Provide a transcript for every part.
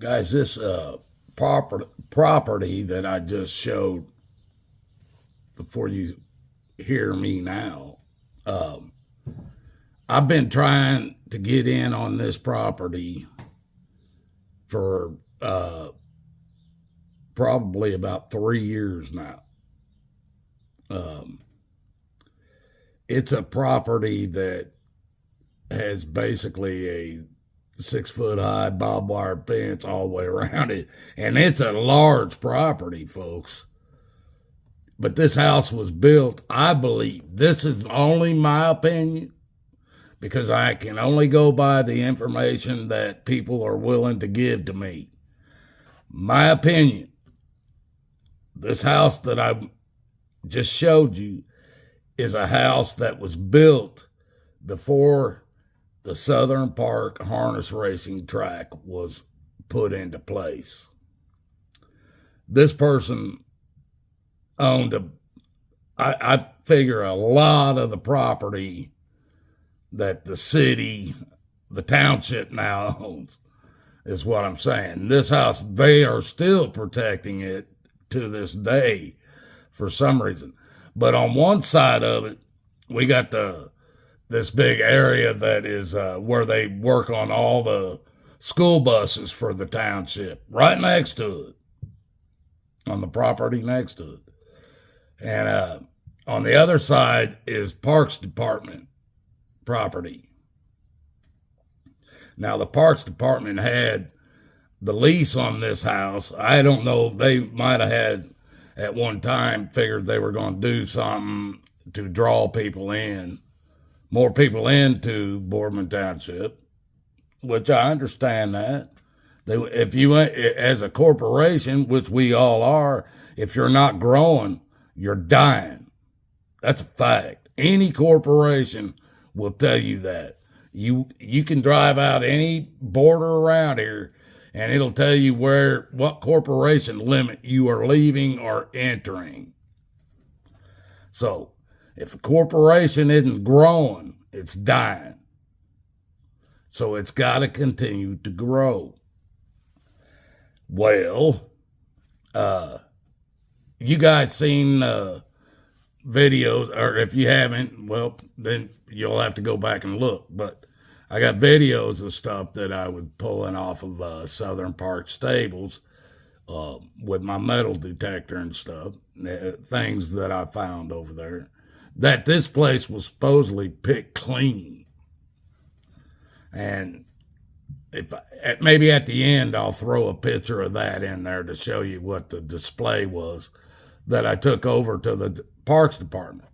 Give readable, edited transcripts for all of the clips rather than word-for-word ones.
Guys, this property that I just showed before you hear me now, um, I've been trying to get in on this property for probably about 3 years now. Um, it's a property that has basically a 6 foot high barbed wire fence all the way around it. And it's a large property, folks. But this house was built, I believe, this is only my opinion, because I can only go by the information that people are willing to give to me. My opinion, this house that I just showed you is a house that was built before the Southern Park harness racing track was put into place. This person owned I figure a lot of the property that the city, the township now owns, is what I'm saying. This house, they are still protecting it to this day for some reason. But on one side of it, we got this big area that is where they work on all the school buses for the township, right next to it, on the property next to it. And on the other side is Parks Department property. Now, the Parks Department had the lease on this house. I don't know, they might have had at one time figured they were going to do something to draw people in, more people into Boardman Township, which I understand that. If you, as a corporation, which we all are, if you're not growing, you're dying. That's a fact. Any corporation will tell you that. You can drive out any border around here and it'll tell you what corporation limit you are leaving or entering. So if a corporation isn't growing, it's dying. So it's got to continue to grow. Well, you guys seen videos, or if you haven't, well, then you'll have to go back and look. But I got videos of stuff that I was pulling off of Southern Park stables with my metal detector and stuff, things that I found over there, that this place was supposedly picked clean. And maybe at the end, I'll throw a picture of that in there to show you what the display was that I took over to the Parks Department.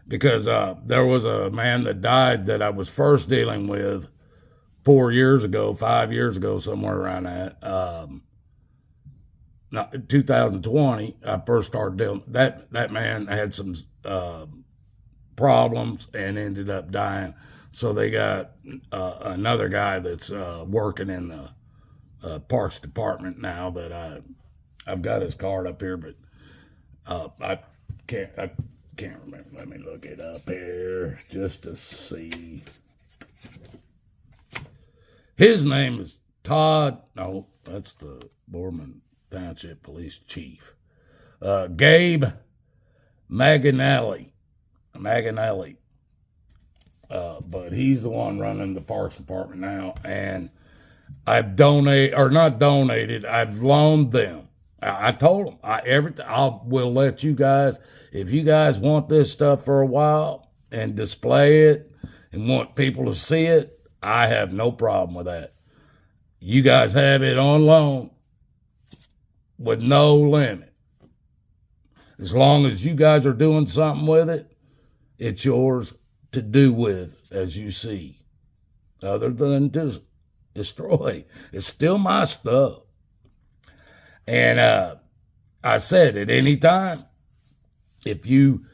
Because there was a man that died that I was first dealing with 5 years ago, somewhere around that. 2020, I first started dealing. That man had some problems and ended up dying. So they got another guy that's working in the Parks Department now. That I've got his card up here, but I can't remember. Let me look it up here just to see. His name is Todd. No, that's the Boardman Township Police Chief. Gabe Maganelli. But he's the one running the Parks Department now. And I've I've loaned them. I told them, I will let you guys, if you guys want this stuff for a while and display it and want people to see it, I have no problem with that. You guys have it on loan with no limit. As long as you guys are doing something with it, it's yours to do with as you see. Other than just destroy. It's still my stuff. And I said at any time, if you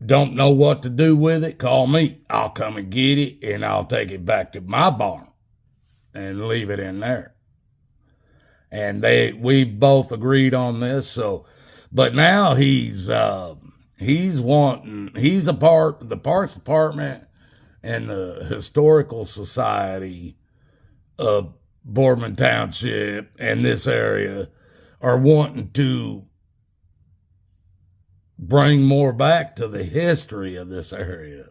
don't know what to do with it, call me. I'll come and get it, and I'll take it back to my barn and leave it in there. And we both agreed on this. So, but now he's a part of the Parks Department and the Historical Society of Boardman Township and this area are wanting to bring more back to the history of this area.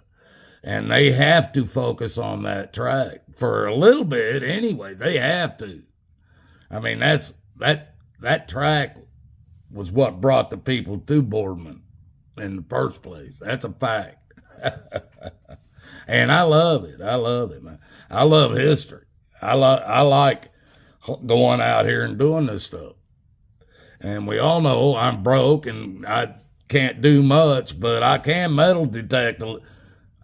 And they have to focus on that track for a little bit anyway. They have to. I mean, that track was what brought the people to Boardman in the first place. That's a fact. And I love it. I love it, man. I love history. I like going out here and doing this stuff. And we all know I'm broke and I can't do much, but I can metal detect.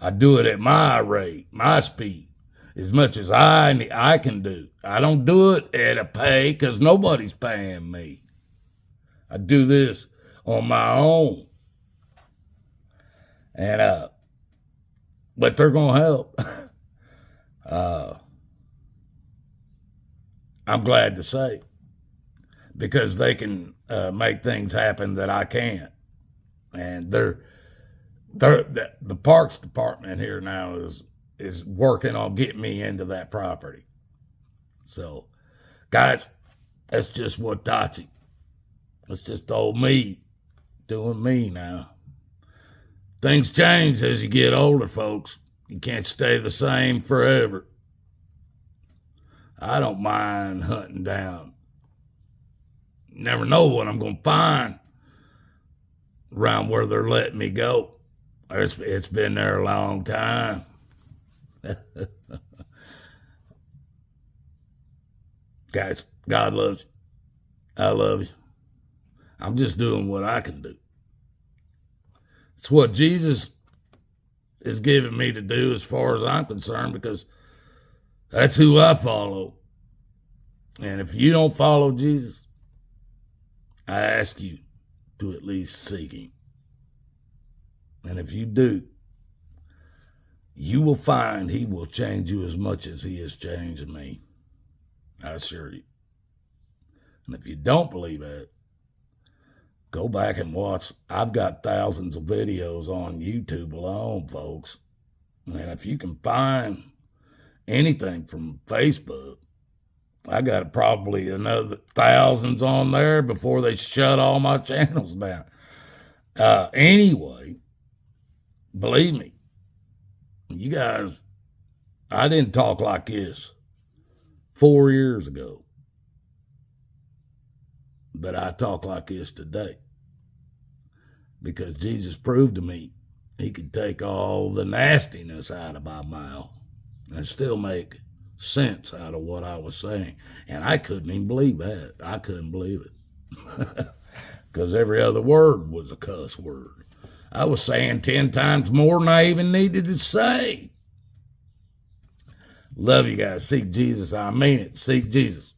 I do it at my rate, my speed, as much as I can do. I don't do it at a pay because nobody's paying me. I do this on my own. And, but they're going to help. I'm glad to say, because they can make things happen that I can't. And the Parks Department here now is working on getting me into that property. So, guys, that's just what Tachi. That's just old me doing me now. Things change as you get older, folks. You can't stay the same forever. I don't mind hunting down. You never know what I'm going to find around where they're letting me go. It's been there a long time. Guys, God loves you. I love you. I'm just doing what I can do. It's what Jesus is giving me to do as far as I'm concerned, because that's who I follow. And if you don't follow Jesus, I ask you to at least seek him. And if you do, you will find he will change you as much as he has changed me. I assure you. And if you don't believe that, go back and watch. I've got thousands of videos on YouTube alone, folks. And if you can find anything from Facebook, I got probably another thousands on there before they shut all my channels down. Anyway, believe me, you guys, I didn't talk like this 4 years ago, but I talk like this today because Jesus proved to me he could take all the nastiness out of my mouth and still make sense out of what I was saying. And I couldn't even believe that. I couldn't believe it because every other word was a cuss word. I was saying 10 times more than I even needed to say. Love you guys. Seek Jesus. I mean it. Seek Jesus.